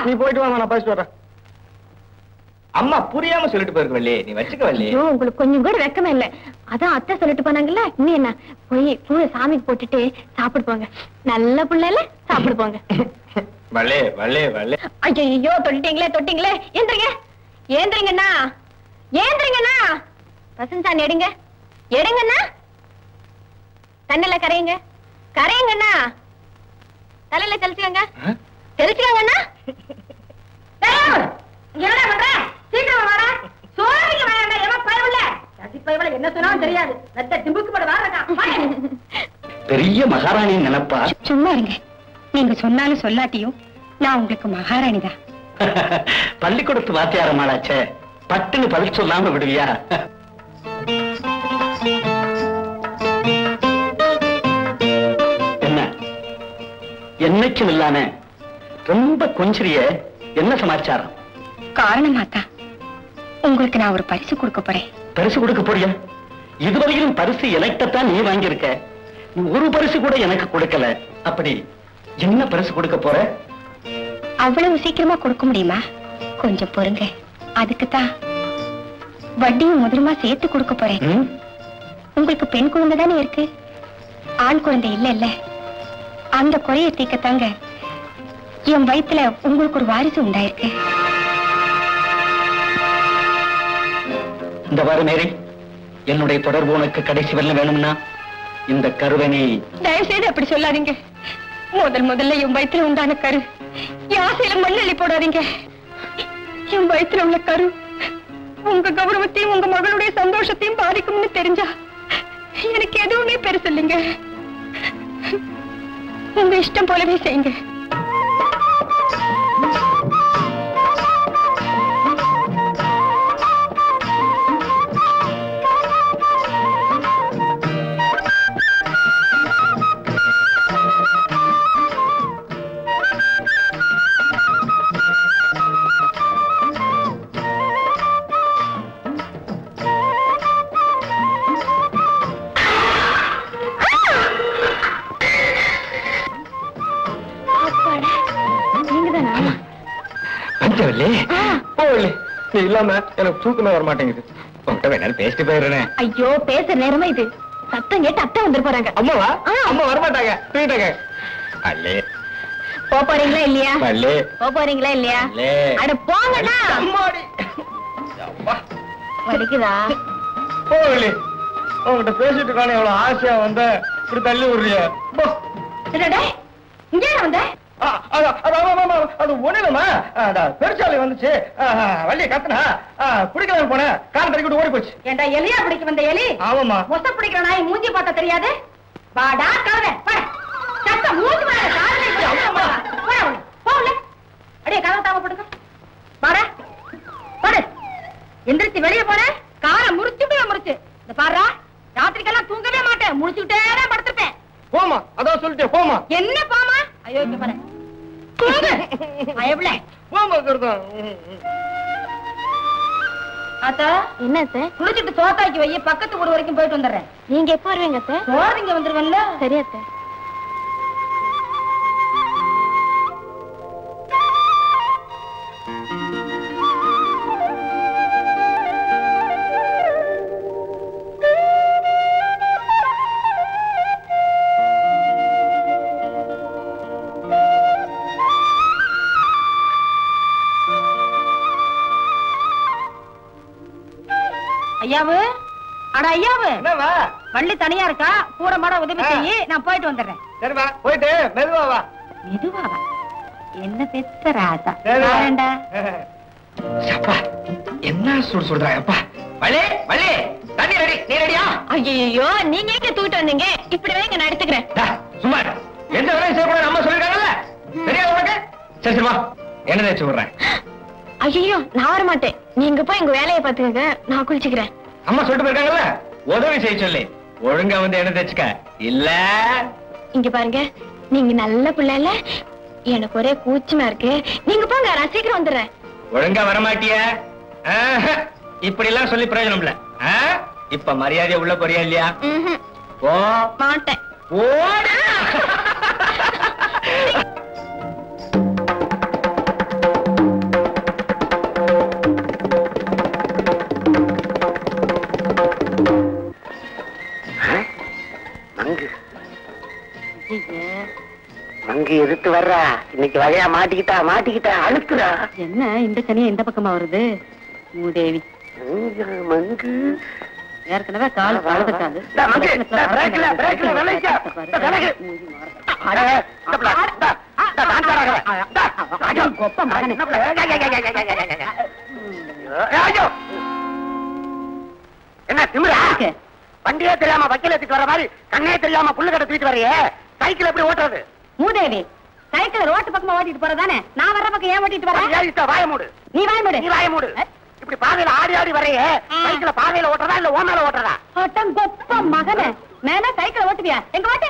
நீ போயிட்டு வாமா, நான் பேசிட்டு வரேன். அம்மா புரியாம சொல்லிட்டு போயிருக்கவல்லே, நீ வச்சுக்கவல்லே. உங்களுக்கு கொஞ்சம் கூட வெக்கமே இல்ல. அதான் அத்தை சொல்லிட்டு போனாங்கல்ல, இன்னும் என்ன போய் பூவை சாமிக்கு போட்டுட்டு சாப்பிடு போங்க. நல்ல பிள்ளைல சாப்பிடு போங்க. வள்ளே வள்ளே வள்ளே. ஐயோ தொட்டிங்களே. ஏந்திரிங்கண்ணா. பசஞ்சான் எடுங்கண்ணா. தண்ணில கரையுங்கண்ணா. தலையில தெளிச்சுக்கோங்கண்ணா. என்னடா பண்ற? சீக்கிரம் வாடா. சோறிக்கு வேணாம்டா, எவன் பயவுல சதிப்பைவள என்ன சொன்னாலும் தெரியாது. நத்த திம்புக்கு போட வாடா. பெரிய மகாராணி நினைப்பா. சும்மா இருங்க. நீங்க சொன்னாலும் சொல்லாட்டியும் நான் உங்களுக்கு மகாராணி தான். பள்ளிக்கூடத்து வாத்தியாரமாளாச்சே, பட்டுன்னு பதில் சொல்லாம விடுவியா? என்ன என்னைக்கும் இல்லாம ரொம்ப கொஞ்சிரிய, என்ன சமாச்சாரம்? காரணமாத்தான் உங்களுக்கு நான் ஒரு பரிசு கொடுக்க போறேன். பரிசு கொடுக்க போறியா? இதுவரையிலும் பரிசு எனக்குத்தான் நீ வாங்கியிருக்க. ஒரு பரிசு கூட எனக்கு கொடுக்கல. அப்படி என்ன பரிசு கொடுக்க போற? அவ்வளவு சீக்கிரமா கொடுக்க முடியுமா? கொஞ்சம் பொறுங்க. அதுக்குத்தான் வட்டியும் முதலுமா சேர்த்து கொடுக்க போறேன். உங்களுக்கு பெண் குழந்தை தானே இருக்கு, ஆண் குழந்தை இல்ல. அந்த குறைய தீக்கத்தாங்க என் வயித்துல உங்களுக்கு ஒரு வாரிசு உண்டாயிருக்கு. இந்த வாரம் மேரி, என்னுடைய தொடர்பு உனக்கு கடைசி வரல வேணும்னா இந்த கருவனை தயவு செய்து அப்படி சொல்லாதீங்க. முதல்ல என் வயித்துல உண்டான கரு யாசையில மண்ணெளி போடாதீங்க. என் வயித்துல உள்ள கரு உங்க கௌரவத்தையும் உங்க மகளுடைய சந்தோஷத்தையும் பாதிக்கும்னு தெரிஞ்சா எனக்கு எதுவுமே பெருசு இல்லைங்க. உங்க இஷ்டம் போலவே செய்யுங்க. இல்லாம எனக்கு தூக்கமே வர மாட்டேங்குது. உங்ககிட்ட வேணாலும் பேசிட்டு போயிடுறேன். ஐயோ, பேசுற நேரமா இது? சத்தம் கேட்டு அத்தை வந்துட்டு போறாங்க. அம்மாவா? அம்மா வரமாட்டாங்க. போயிட்டாங்க. அல்லே போறீங்களா இல்லையா? அல்லே போறீங்களா இல்லையா? அட போங்கடா. அம்மாடி வலிக்குதா? போகலே. உங்ககிட்ட பேசிட்டு இருக்கானே, எவ்வளவு ஆசையா வந்த இப்படி தள்ளி விடுறியா? இங்கே வந்த அது ஒண்ணுமா, பெருசாலை வந்துச்சு, வள்ளிய கத்துனா பிடிக்கலாம் போன காலம் தறிக்கிட்டு ஓடி போச்சு. ஏண்டா எலியா பிடிக்க வந்த எலி? ஆமாமா. மொத்த பிடிக்கிற நாய் மூஞ்சி பார்த்தா தெரியாது? வாடா கவலை சத்த மூஞ்சி அடியே கவலை தாம போடுங்க. வாடா போடு. எந்திரிச்சு வெளியே போன காரை முறிச்சு இந்த பாடுறா, ராத்திரிக்கெல்லாம் தூங்கவே மாட்டேன், முடிச்சுக்கிட்டே தான் படுத்திருப்பேன். போமா, அதான் சொல்லிட்டேன் போமா. என்ன போமா? ஐயோ இங்க பாரு. அத்தா என்ன சார்? குளிச்சுட்டு சோத்தாக்கி வை, பக்கத்து ஊர் வரைக்கும் போயிட்டு வந்துடுறேன். நீங்க எப்ப வருவீங்க சார்? சோறு வந்துருவல்ல. சரி அத்தை. ஐயாவு, அட ஐயாவு, வள்ளி தனியா இருக்கா, கூட மாட உதவி செய்யி, நான் போயிட்டு வந்துடுறேன். சரிவா, போயிட்டு மெதுவா வா. மெதுவாவா? என்ன பெத்த ராசா. என்ன சொல்றாப்பா? வள்ளி வள்ளி தண்ணி ரெடி, நீ ரெடியா? ஐயோ, நீங்க எங்க தூக்கிட்டு வந்தீங்க? இப்படி வைங்க, நான் எடுத்துக்கிறேன். சும்மா எந்த வேலையும் செய்யக்கூடாது அம்மா சொல்லிருக்காங்கல்ல, சரியா உனக்கு? சரி சரிவா, என்ன தேய்ச்சி விடுறேன். ஐயோ, நான் வர மாட்டேன், நீங்க போய் எங்க வேலையை பாத்துக்கங்க, நான் குளிச்சுக்கிறேன். அம்மா சொல்லிட்டு போயிருக்காங்கல்ல, உதவி செய்ய சொல்லி ஒழுங்கா வந்து என்ன தேய்ச்சுக்க. இல்ல இங்க பாருங்க, நீங்க நல்ல பிள்ளை இல்ல, எனக்கு ஒரே கூச்சமா இருக்கு. நீங்க போங்க, நான் சீக்கிரம் வந்துடுறேன். ஒழுங்கா வரமாட்டிய? இப்படி எல்லாம் சொல்லி பிரயோஜனம் இல்ல. இப்ப மரியாதையா உள்ள போறியா இல்லையா? போ மாட்டேன். மங்கு எதிர்த்து வர்றா. இன்னைக்கு வகையா மாட்டிக்கிட்டா அழுக்குறா. என்ன இந்த சனியா இந்த பக்கமா வருது? மூதேவி மங்கு ஏற்கனவே கால் வளர்ந்துட்டாது. என்ன திமிரா? வண்டியே தெரியாம வக்கீல ஏத்திட்டு வர மாதிரி கண்ணே தெரியாம புல்லு கட்ட தூக்கிட்டு வரையே. சைக்கிள் எப்படி ஓட்டுறது? மூதேவி சைக்கிள் ரோட்டு பக்கமா ஓட்டிட்டு போறதானே? நான் வர்ற பக்கம் ஏன் ஓட்டிட்டு வரேன்? வாய மூடு. நீ வாய மூடு. இப்படி பாதையில ஆடி வரையே. சைக்கிள பாதையில ஓட்டுறதா இல்ல ஓ மேல ஓட்டுறதா? கொப்ப மகனே, மேல சைக்கிள் ஓட்டுவியா? எங்க ஓட்டு.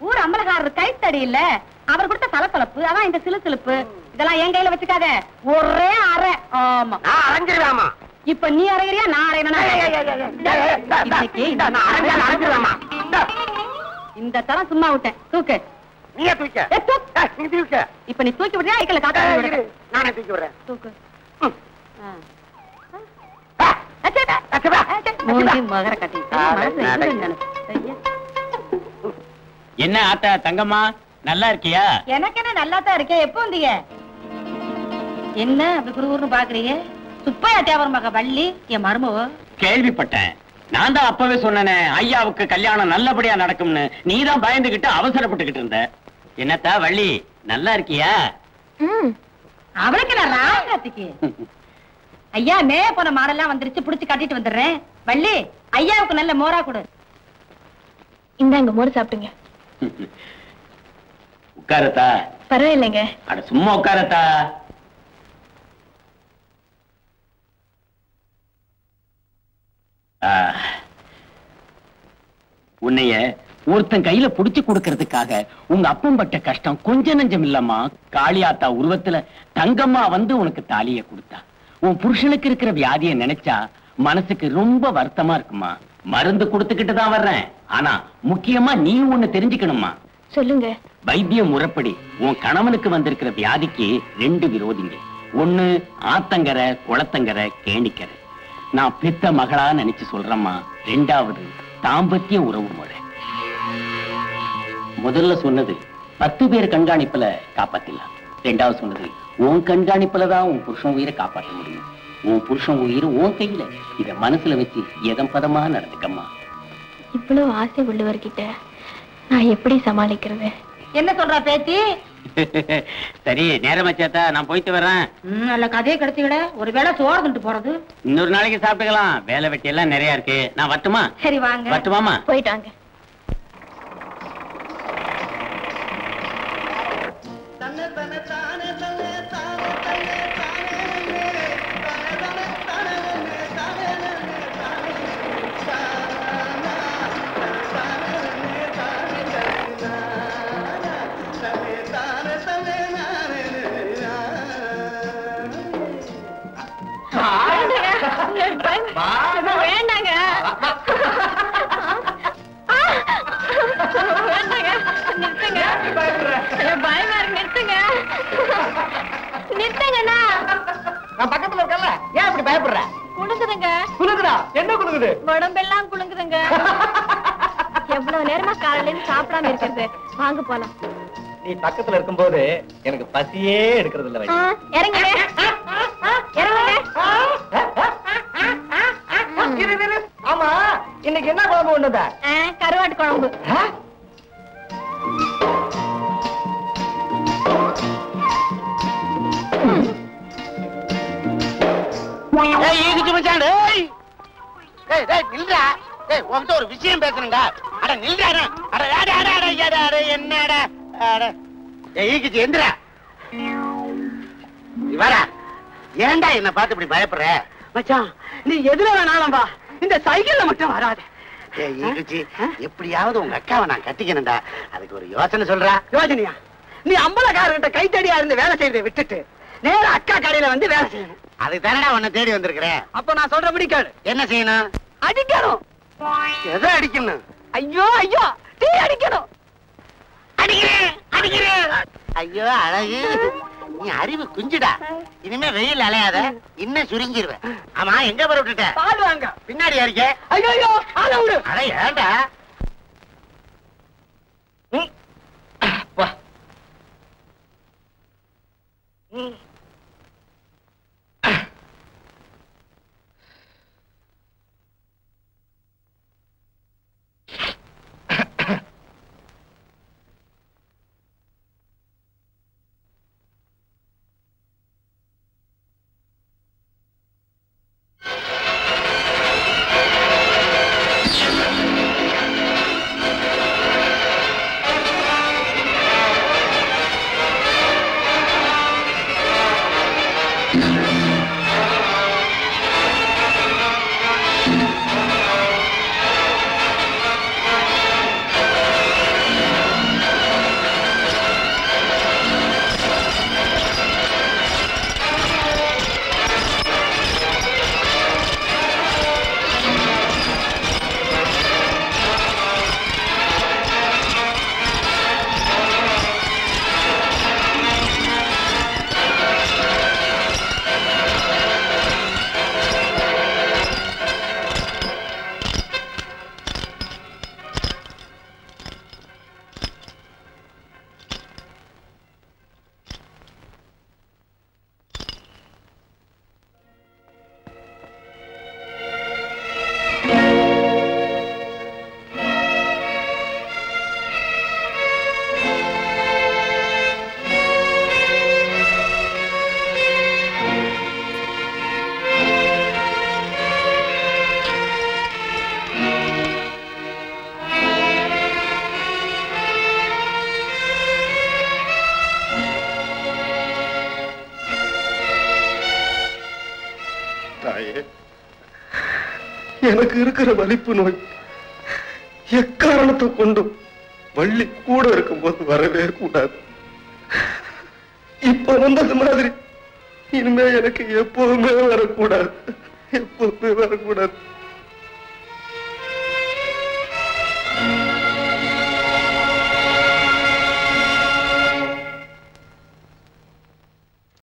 ஊர் அம்பலகாரர் கைத்தடி இல்ல, அவர் கொடுத்த தலத்தலப்பு, அதான் இந்த சிலுசிலுப்பு. இதெல்லாம் என் கையில வச்சுக்காத. ஒரே அரை. ஆமா நான் அரைஞ்சிருவேமா. இப்ப நீ அரைகிறியா நான் அரையணும்? இந்த தரம் சும்மா விட்டேன். தூக்கு. நீயே தூக்க. நீ தூக்க. இப்ப நீ தூக்கி விடுறியா? ஐக்கல காக்கா நானே தூக்கி விடுறேன். தூக்கு. என்ன ஆத்தா தங்கம்மா, நல்லா இருக்கியா? எனக்கு என்ன நல்லா தான் இருக்கே. எப்போ வந்தீங்க? என்ன அப்படி குறுகுறுன்னு பாக்குறீங்க? சுப்பையா தேவர் மக வள்ளி என் மருமவ. கேள்விப்பட்டேன். நான் தான் அப்பவே சொன்னேனே ஐயாவுக்கு கல்யாணம் நல்லபடியா நடக்கும்னு. நீதான் பயந்துகிட்டு அவசரப்பட்டுக்கிட்டு இருந்த. என்னத்தா வள்ளி நல்லா இருக்கியா? அவளுக்கு நான் ராசாத்திக்கு ஐயா மே போன மாடெல்லாம் வந்துருச்சு, புடிச்சு கட்டிட்டு வந்துடுறேன். வள்ளி ஐயாவுக்கு நல்ல மோரா கொடு. இந்தாங்க மோர் சாப்பிடுங்க. உட்காரத்தா. பரவாயில்லைங்க. அட சும்மா உட்காரத்தா. உன்னைய ஒருத்தன் கையில புடிச்சு கொடுக்கறதுக்காக உங்க அப்பம் பட்ட கஷ்டம் கொஞ்ச நஞ்சம் இல்லம்மா. காளியாத்தா உருவத்துல தங்கம்மா வந்து உனக்கு தாலிய கொடுத்தா. உன் புருஷனுக்கு இருக்கிற வியாதியை நினைச்சா மனசுக்கு ரொம்ப வருத்தமா இருக்குமா. மருந்து கொடுத்துக்கிட்டு தான் வர்றேன். ஆனா முக்கியமா நீ ஒண்ணு தெரிஞ்சுக்கணுமா. சொல்லுங்க. வைத்திய முறைப்படி உன் கணவனுக்கு வந்திருக்கிற வியாதிக்கு 2 விரோதிங்க. ஒண்ணு ஆத்தங்கரை, குளத்தங்கரை, கேணிக்கரை. நான் பெத்த மகளா நினைச்சு சொல்றேம்மா. 2வது தாம்பத்திய உறவு முறை. முதல்ல சொன்னது 10 பேர் கண்காணிப்புல காப்பாத்திடலாம். 2வது சொன்னது உன் கண்காணிப்புல தான் உன் புருஷன் உயிரை காப்பாற்ற முடியும். உன் புருஷன் உயிர் உன் கையில. இத மனசுல வச்சு எதம் பதமா நடந்துக்கம்மா. இவ்வளவு ஆசை உள்ளவர்கிட்ட நான் எப்படி சமாளிக்கிறது? என்ன சொல்ற பேத்தி? சரி நேரமாச்சாத்தா, நான் போயிட்டு வரேன். நல்ல கதையை கிடைச்சுக்கிட. ஒரு வேளை சோறு கொண்டு போறது. இன்னொரு நாளைக்கு சாப்பிட்டுக்கலாம். வேலை வெட்டி எல்லாம் நிறைய இருக்கு. நான் வரட்டுமா? சரி வாங்க. வரட்டுமாமா? போயிட்டாங்க. வேண்டாங்க. நிறுத்துங்க. பயமா இருக்கு. நிறுத்துங்கண்ணா. நான் பக்கத்துல இருக்கல. ஏன் இப்படி பயப்படுற? குடுக்குதுங்க. குலுக்குதா? என்ன குலுக்குது? உடம்பெல்லாம் குலுங்குதுங்க. எவ்வளவு நேரமா காலையில இருந்து சாப்பிடாம இருக்கிறது. வாங்க போலாம். நீ பக்கத்துல இருக்கும்போது எனக்கு பசியே எடுக்கிறது இல்ல. இறங்குங்க. ஆமா, இன்னைக்கு என்ன குழம்பு ஒண்ணுதா? கருவாட்டு குழம்பு. ஒரு விஷயம் பேசணுங்க. அட நில்றா. என்னடா எந்திரா. ஏண்டா என்ன பார்த்து இப்படி பயப்படுற? மச்சான், நீ எதுல வேணாலும் வா, இந்த சைக்கிள்ல மட்டும் வராது. எப்படியாவது உங்க அக்காவை நான் கட்டிக்கணும்டா. அதுக்கு ஒரு யோசனை சொல்றா. யோசனையா? நீ அம்பலக்காரர்கிட்ட கைத்தடியா இருந்து வேலை செய்யறதை விட்டுட்டு நேரா அக்கா கடையில வந்து வேலை செய்யணும். அதுக்கு தானடா உன்னை தேடி வந்திருக்கிறேன். அப்ப நான் சொல்றபடி கேளு. என்ன செய்யணும்? அடிக்கணும். எதை அடிக்கணும்? ஐயோ டீ அடிக்கணும். அடிக்கிறேன். ஐயோ அழகு, நீ அறிவு குஞ்சுடா. இனிமே வெயில் அலையாத, இன்னும் சுருங்கிருவேன். ஆமா, எங்க போற விட்டுட்ட? பால் வாங்க. பின்னாடி யாருக்க? ஐயோ அட ஏண்டா? எனக்கு இருக்கிற வலிப்பு நோய் எக்காரணத்தை கொண்டும் வள்ளி கூட இருக்கும்போது வரவே கூடாது. இப்ப வந்தது மாதிரி இனிமே எனக்கு எப்போதுமே வரக்கூடாது, எப்போதுமே வரக்கூடாது.